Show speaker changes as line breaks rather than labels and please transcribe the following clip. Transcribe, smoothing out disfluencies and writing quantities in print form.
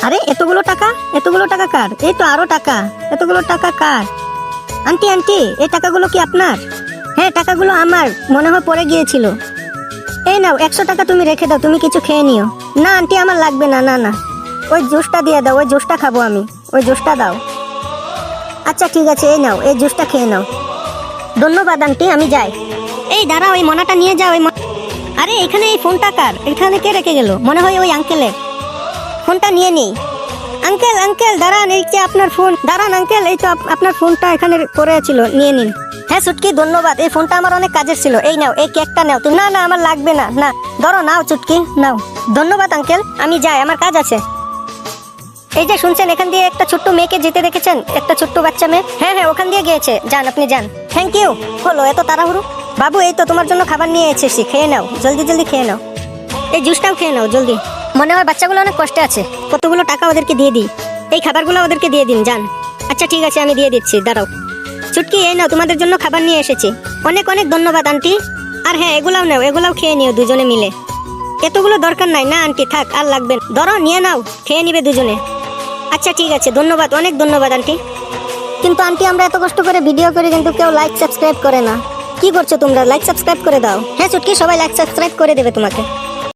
আরে এতগুলো টাকা কার? এই তো আরো টাকা। এতগুলো টাকা কার? আন্টি আন্টি, এই টাকাগুলো কি আপনার? হ্যাঁ, টাকাগুলো আমার, মনে হয় পড়ে গিয়েছিল। এই নাও 100 টাকা, তুমি রেখে দাও, তুমি কিছু খেয়ে নিও। না আন্টি, আমার লাগবে না, না না, ওই জুসটা দিয়ে দাও, ওই জুসটা খাবো আমি, ওই জুসটা দাও। আচ্ছা ঠিক আছে, এই নাও, এই জুসটা খেয়ে নাও। ধন্যবাদ আন্টি, আমি যাই। এই দাঁড়াও, ওই মনাটা নিয়ে যাও। আরে এখানে এই ফোনটা কার? এখানে কে রেখে গেল? মনে হয় ওই আঙ্কেলের। ফোনটা নিয়ে নেই। আঙ্কেল আঙ্কেল দাঁড়ান, এই যে আপনার ফোন। দাঁড়ান আঙ্কেল, এই তো আপনার ফোনটা এখানে পড়ে ছিল, নিয়ে নিন। হ্যাঁ চুটকি, ধন্যবাদ, এই ফোনটা আমার অনেক কাজের ছিল। এই নাও, এই কেকটা নাও তুমি। না না, আমার লাগবে না, না ধরো, নাও চুটকি, নাও। ধন্যবাদ আঙ্কেল, আমি যাই, আমার কাজ আছে। এই যে শুনছেন, এখান দিয়ে একটা ছোট্ট মেয়েকে যেতে দেখেছেন? একটা ছোট্ট বাচ্চা মেয়ে। হ্যাঁ হ্যাঁ, ওখান দিয়ে গিয়েছে, যান আপনি যান। Thank you. হলো এত তাড়াহুড়ো? বাবু, এই তো তোমার জন্য খাবার নিয়ে এসেছি, খেয়ে নাও, জলদি জলদি খেয়ে নাও। এই জুসটাও খেয়ে নাও জলদি। মনে হয় বাচ্চাগুলো অনেক কষ্টে আছে। কতগুলো টাকা ওদেরকে দিয়ে দিই। এই খাবারগুলো ওদেরকে দিয়ে দিন, যান। আচ্ছা ঠিক আছে, আমি দিয়ে দিচ্ছি, দাঁড়াও। চুটকি, এই নাও, তোমাদের জন্য খাবার নিয়ে এসেছি। অনেক অনেক ধন্যবাদ আন্টি। আর হ্যাঁ, এগুলাও নাও, এগুলাও খেয়ে নিও দুজনে মিলে। এতগুলো দরকার নাই, না আন্টি থাক, আর লাগবে না। ধরো, নিয়ে নাও, খেয়ে নিবে দুজনে। আচ্ছা ঠিক আছে, ধন্যবাদ, অনেক ধন্যবাদ আন্টি। কিন্তু আন্টি, আমরা এত কষ্ট করে ভিডিও করি, কিন্তু কেউ লাইক সাবস্ক্রাইব করে না। কি করছো তোমরা? লাইক সাবস্ক্রাইব করে দাও। হ্যাঁ চুটকি, সবাই লাইক সাবস্ক্রাইব করে দেবে তোমাকে।